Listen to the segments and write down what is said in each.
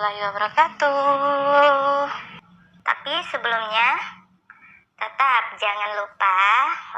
warahmatullahi wabarakatuh. Tapi sebelumnya, tetap jangan lupa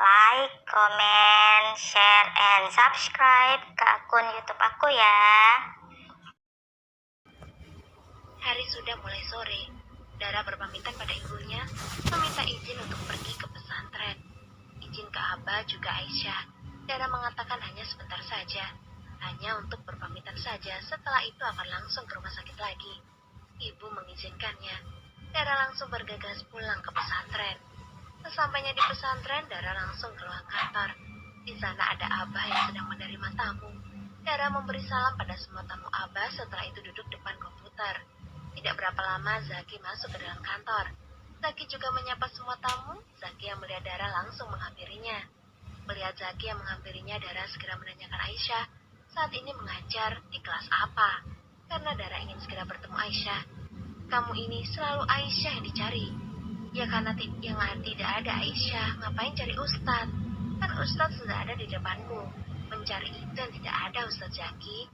like, comment, share, and subscribe ke akun YouTube aku ya. Hari sudah mulai sore. Dara berpamitan pada ibunya, meminta izin untuk pergi ke pesantren. Izin ke Abah juga Aisyah. Dara mengatakan hanya sebentar saja, hanya untuk berpamitan saja. Setelah itu akan langsung ke rumah sakit lagi. Ibu mengizinkannya. Dara langsung bergegas pulang ke pesantren. Sesampainya di pesantren, Dara langsung keluar kantor. Di sana ada Abah yang sedang menerima tamu. Dara memberi salam pada semua tamu Abah, setelah itu duduk depan komputer. Tidak berapa lama Zaki masuk ke dalam kantor. Zaki juga menyapa semua tamu. Zaki yang melihat Dara langsung menghampirinya. Melihat Zaki yang menghampirinya, Dara segera menanyakan Aisyah saat ini mengajar di kelas apa. Karena Dara ingin segera bertemu Aisyah. Kamu ini selalu Aisyah yang dicari. Ya karena tidak ada Aisyah, ngapain cari Ustadz? Kan Ustadz sudah ada di depanku. Mencari itu yang tidak ada, Ustadz Zaki.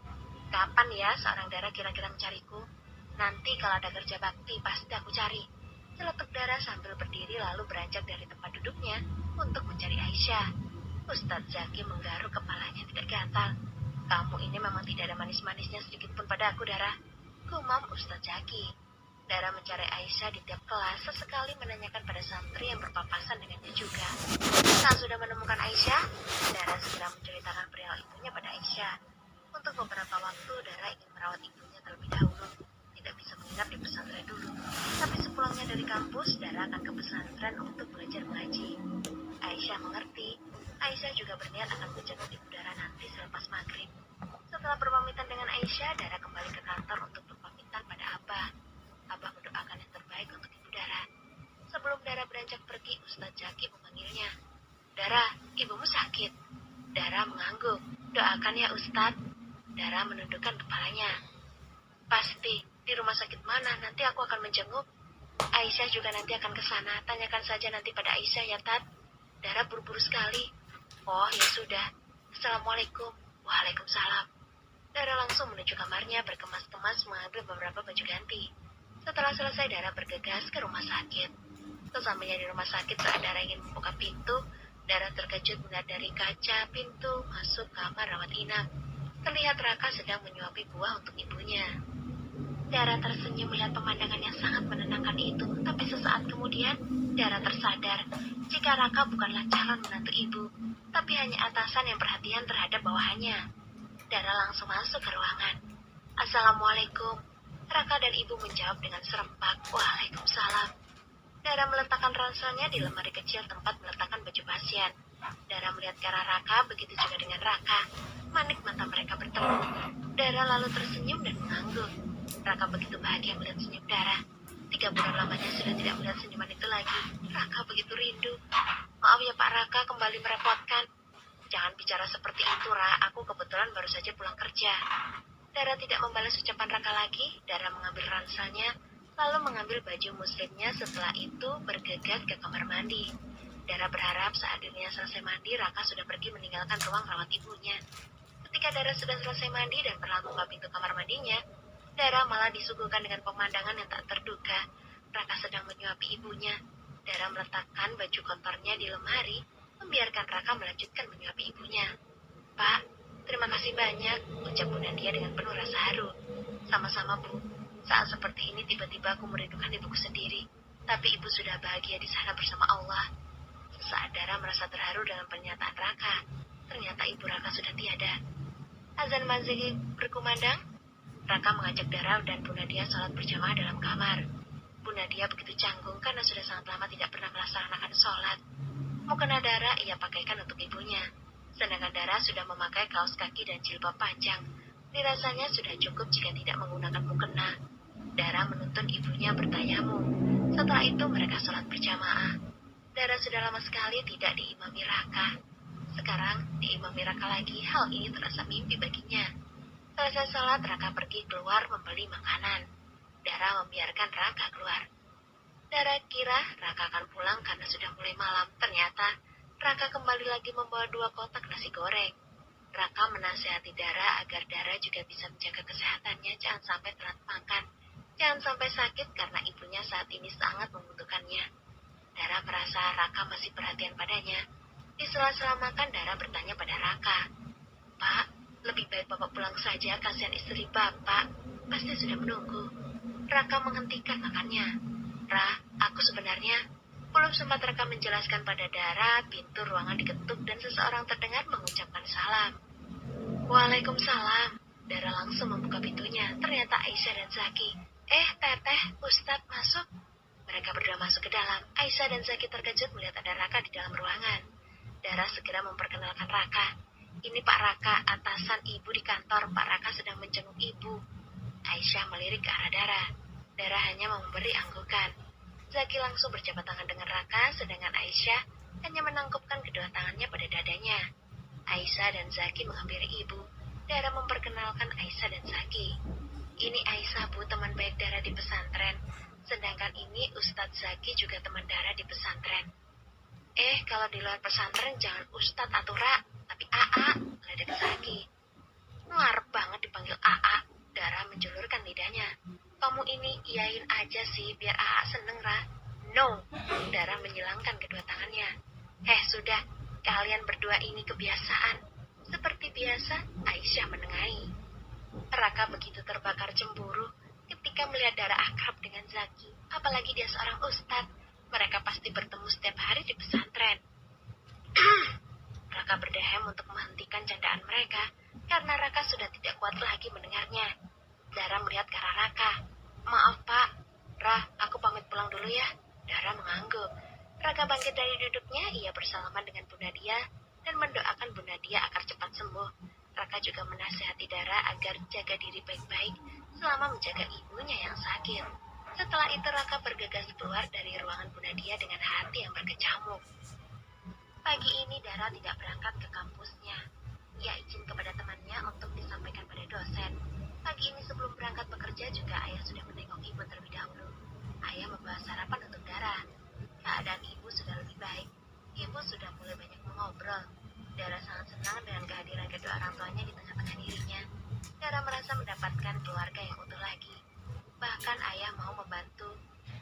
Kapan ya seorang Dara kira-kira mencariku? Nanti kalau ada kerja bakti, pasti aku cari. Celetuk Dara sambil berdiri lalu beranjak dari tempat duduknya untuk mencari Aisyah. Ustadz Zaki menggaruk kepalanya tidak gatal. Kamu ini memang tidak ada manis-manisnya sedikit pun pada aku, Dara. Gumam Ustadz Zaki. Dara mencari Aisyah di tiap kelas, sesekali menanyakan pada santri yang berpapasan dengannya juga. Saat sudah menemukan Aisyah, Dara segera menceritakan perihal ibunya pada Aisyah. Untuk beberapa waktu, Dara ingin merawat ibunya terlebih dahulu. Tidak bisa menginap di pesantren dulu. Tapi sepulangnya dari kampus, Dara akan ke pesantren untuk belajar mengaji. Aisyah mengerti. Aisyah juga berniat akan menjenguk ibu Dara nanti selepas maghrib. Setelah berpamitan dengan Aisyah, Dara kembali ke kantor untuk berpamitan pada Abah. Abah mendoakan yang terbaik untuk ibu Dara. Sebelum Dara beranjak pergi, Ustadz Zaki memanggilnya. Dara, ibumu sakit. Dara mengangguk. Doakan ya Ustadz. Dara menundukkan kepalanya. Pasti, di rumah sakit mana? Nanti aku akan menjenguk. Aisyah juga nanti akan ke sana. Tanyakan saja nanti pada Aisyah ya, Tat. Dara buru-buru sekali. Oh, ya sudah. Assalamualaikum. Waalaikumsalam. Dara langsung menuju kamarnya berkemas-kemas mengambil beberapa baju ganti. Setelah selesai, Dara bergegas ke rumah sakit. Sesampainya di rumah sakit, saat Dara ingin membuka pintu, Dara terkejut melihat dari kaca pintu masuk kamar rawat inap. Terlihat Raka sedang menyuapi buah untuk ibunya. Dara tersenyum melihat pemandangan yang sangat menenangkan itu, tapi sesaat kemudian, Dara tersadar jika Raka bukanlah calon menantu ibu, tapi hanya atasan yang perhatian terhadap bawahannya. Dara langsung masuk ke ruangan. Assalamualaikum. Raka dan ibu menjawab dengan serempak. Waalaikumsalam. Dara meletakkan ranselnya di lemari kecil tempat meletakkan baju pasien. Dara melihat ke arah Raka, begitu juga dengan Raka. Manik mata mereka bertemu. Dara lalu tersenyum dan mengangguk. Raka begitu bahagia melihat senyum Dara. 3 bulan lamanya sudah tidak melihat senyuman itu lagi. Raka begitu rindu. Maaf ya Pak Raka, kembali merepotkan. Jangan bicara seperti itu, Ra. Aku kebetulan baru saja pulang kerja. Dara tidak membalas ucapan Raka lagi. Dara mengambil ranselnya, lalu mengambil baju muslimnya. Setelah itu bergegas ke kamar mandi. Dara berharap saat dirinya selesai mandi, Raka sudah pergi meninggalkan ruang rawat ibunya. Ketika Dara sudah selesai mandi dan berlalu ke pintu kamar mandinya, Dara malah disuguhkan dengan pemandangan yang tak terduga. Raka sedang menyuapi ibunya. Dara meletakkan baju kotornya di lemari, membiarkan Raka melanjutkan menyuapi ibunya. Pak, terima kasih banyak, ucap Bunda Dia dengan penuh rasa haru. Sama-sama, Bu. Saat seperti ini tiba-tiba aku merindukan ibuku sendiri. Tapi ibu sudah bahagia di sana bersama Allah. Sesaat Dara merasa terharu dengan pernyataan Raka. Ternyata ibu Raka sudah tiada. Azan maghrib berkumandang. Raka mengajak Dara dan Bunda Dia sholat berjamaah dalam kamar. Bunda Dia begitu canggung karena sudah sangat lama tidak pernah melaksanakan sholat. Mukena Dara ia pakaikan untuk ibunya. Sedangkan Dara sudah memakai kaos kaki dan jilbab panjang. Dirasanya sudah cukup jika tidak menggunakan mukena. Dara menuntun ibunya bertayamum. Setelah itu mereka sholat berjamaah. Dara sudah lama sekali tidak diimami Raka. Sekarang diimami Raka lagi, hal ini terasa mimpi baginya. Selesai sholat, Raka pergi keluar membeli makanan. Dara membiarkan Raka keluar. Dara kira Raka akan pulang karena sudah mulai malam. Ternyata Raka kembali lagi membawa 2 kotak nasi goreng. Raka menasihati Dara agar Dara juga bisa menjaga kesehatannya, jangan sampai telat makan. Jangan sampai sakit karena ibunya saat ini sangat membutuhkannya. Dara merasa Raka masih perhatian padanya. Di sela-sela makan, Dara bertanya pada Raka, "Pak, lebih baik Bapak pulang saja, kasihan istri Bapak. Pasti sudah menunggu." Raka menghentikan makannya. "Ra, aku sebenarnya..." Belum sempat Raka menjelaskan pada Dara, pintu ruangan diketuk dan seseorang terdengar mengucapkan salam. "Waalaikumsalam." Dara langsung membuka pintunya. Ternyata Aisyah dan Zaki. Teteh, Ustadz masuk." Mereka berdua masuk ke dalam. Aisyah dan Zaki terkejut melihat ada Raka di dalam ruangan. Dara segera memperkenalkan Raka. "Ini Pak Raka, atasan ibu di kantor. Pak Raka sedang menjenguk ibu." Aisyah melirik ke arah Dara. Dara hanya memberi anggukan. Zaki langsung berjabat tangan dengan Raka, sedangkan Aisyah hanya menangkupkan kedua tangannya pada dadanya. Aisyah dan Zaki menghampiri ibu. Dara memperkenalkan Aisyah dan Zaki. "Ini Aisyah, Bu, teman baik Dara di pesantren. Sedangkan ini Ustadz Zaki juga teman Dara di pesantren." Kalau di luar pesantren jangan Ustadz atau Ra, tapi AA," ledek Zaki. "Ngarep banget dipanggil AA." Dara menjulurkan lidahnya. "Kamu ini iyain aja sih, biar AA seneng, Ra." "No." Dara menyilangkan kedua tangannya. Sudah, kalian berdua ini kebiasaan." Seperti biasa, Aisyah menengahi. Raka begitu terbakar cemburu ketika melihat Dara akrab dengan Zaki. Apalagi dia seorang ustadz. Mereka pasti bertemu setiap hari di pesantren. Raka berdehem untuk menghentikan candaan mereka, karena Raka sudah tidak kuat lagi mendengarnya. Dara melihat ke arah Raka. "Maaf Pak, Ra, aku pamit pulang dulu ya." Dara mengangguk. Raka bangkit dari duduknya, ia bersalaman dengan Bu Nadia dan mendoakan Bu Nadia agar cepat sembuh. Raka juga menasihati Dara agar jaga diri baik-baik selama menjaga ibunya yang sakit. Setelah itu Raka bergegas keluar dari ruangan Bu Nadia dengan hati yang berkecamuk. Pagi ini Dara tidak berangkat ke kampusnya. Ia izin kepada temannya untuk disampaikan pada dosen. Pagi ini sebelum berangkat bekerja juga ayah sudah menengok ibu terlebih dahulu. Ayah membawa sarapan untuk Dara. Keadaan ibu sudah lebih baik. Ibu sudah mulai banyak mengobrol. Dara sangat senang dengan kehadiran kedua orang tuanya di tengah-tengah dirinya. Dara merasa mendapatkan keluarga yang utuh lagi. Bahkan ayah mau membantu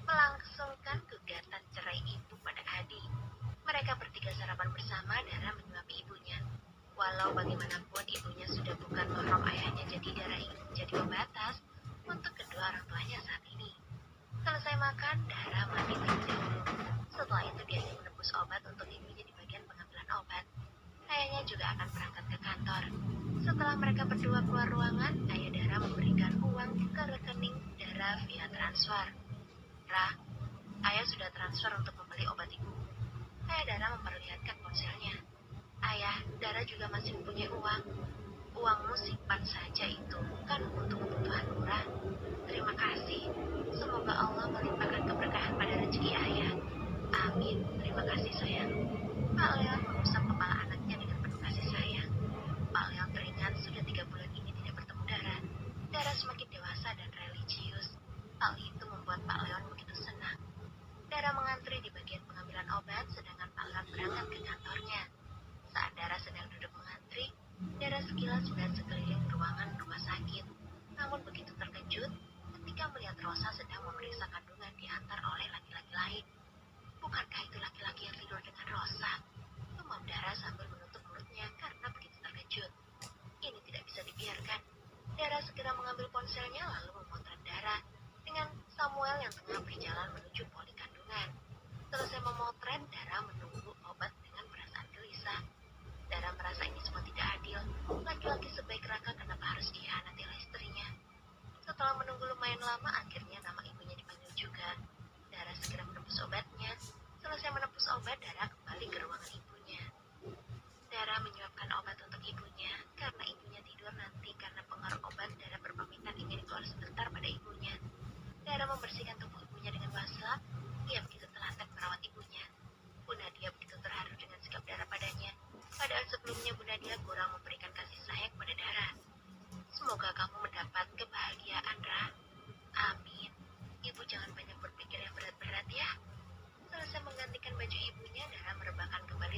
melangsungkan gugatan cerai ibu pada Adi. Mereka bertiga sarapan bersama. Dara menyuapi ibunya. Walau bagaimanapun ibunya sudah bukan mahram ayahnya, jadi Dara ingin menjadi pembatas untuk kedua orang tuanya saat ini. Selesai makan, Dara mandi terlebih dahulu. Setelah itu dia ingin menebus obat untuk ibunya di bagian pengambilan obat. Ayahnya juga akan berangkat ke kantor. Setelah mereka berdua keluar ruangan, ayah Dara memberikan uang ke rekening Dara via transfer. "Ra, ayah sudah transfer untuk membeli obat ibu." Ayah Dara memperlihatkan ponselnya. "Ayah, Dara juga masih mempunyai uang." "Uangmu simpan saja itu, kan untuk kebutuhan murah." "Terima kasih. Semoga Allah melimpahkan keberkahan pada rezeki ayah." "Amin, terima kasih sayang." Pak Leon mengusap kepala anaknya dengan penuh kasih sayang. Pak Leon teringat sudah 3 bulan ini tidak bertemu Dara. Dara semakin dewasa dan religius. Hal itu membuat Pak Leon begitu senang. Dara mengantri di bagian pengambilan obat, sedangkan Pak Leon berangkat ke kantornya. Saat Dara sedang duduk mengantri, Dara sekilas melihat sekeliling ruangan rumah sakit. Namun begitu terkejut ketika melihat Rosa sedang memeriksa kandungan diantar oleh laki-laki lain. "Bukankah itu laki-laki yang tidur dengan Rosa?" Gumam Dara sambil menutup mulutnya karena begitu terkejut. Ini tidak bisa dibiarkan. Dara segera mengambil ponselnya lalu memotret Dara dengan Samuel yang tengah berjalan menuju poli kandungan. Selesai memotret, Dara menunggu obat dengan perasaan gelisah. Dara merasa ini semua tidak adil. Laki-laki sebaik Raka kenapa harus dikhianati oleh istrinya? Setelah menunggu lumayan lama, akhirnya nama ibunya dipanggil juga. Dara segera menebus obatnya. Selesai menebus obat, Dara kembali ke ruangan ibunya. Dara menyuapkan obat untuk ibunya. Karena ibunya tidur nanti karena pengaruh obat, Dara berpamitan ingin keluar sebentar pada ibunya. Dara membersihkan tubuh ibunya dengan wastafel. Ia begitu telaten merawat ibunya. Bu Nadia begitu terharu dengan sikap Dara padanya. Padahal sebelumnya Bu Nadia kurang memberikan kasih sayang pada Dara. "Semoga kamu mendapat kebahagiaan, Ra." "Amin. Ibu jangan banyak berpikir yang berat-berat ya." Selesai menggantikan baju ibunya, Dara merebahkan kembali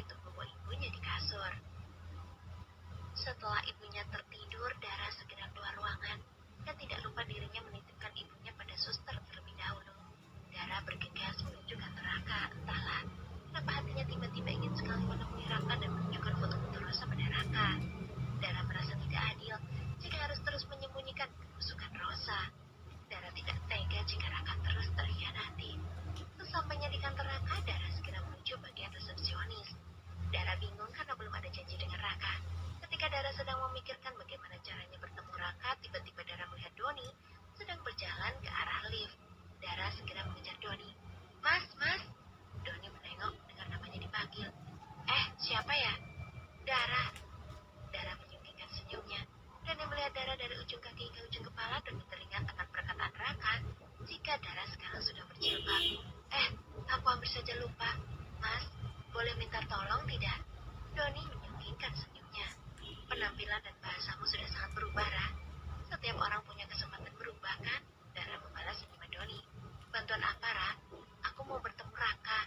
menyembunyikan kebusukan Rosa. Dara tidak tega jika Raka terus terhianati. Sesampainya di kantor Raka, Dara segera menuju bagian resepsionis. Dara bingung karena belum ada janji dengan Raka. Ketika Dara sedang memikirkan bagaimana caranya bertemu Raka, tiba-tiba Dara melihat Doni sedang berjalan ke arah lift. Dara segera mengejar Doni. Mas, mas. Doni menengok dengar namanya dipanggil. Siapa ya? Dara. Dara menyuntikkan senyumnya. Doni melihat Dara dari ujung kaki ke ujung kepala. Doni teringat akan perkataan Raka jika Dara sekarang sudah berjilbab. Aku hampir saja lupa. Mas, boleh minta tolong tidak? Doni menyuntikkan senyumnya. Penampilan dan bahasamu sudah sangat berubah, Ra. Setiap orang punya kesempatan berubah, kan? Dara membalas senyuman Doni. Bantuan apa, Ra? Aku mau bertemu Raka.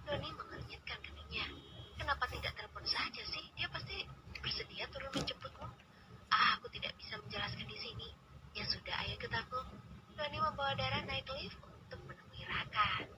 Doni mengernyitkan keningnya. Kenapa tidak telepon saja sih? Dia pasti bersedia turun menjemputmu. Aku tidak bisa menjelaskan di sini. Ya sudah, ayo ikut aku. Doni membawa Dara naik lift untuk menemui Raka.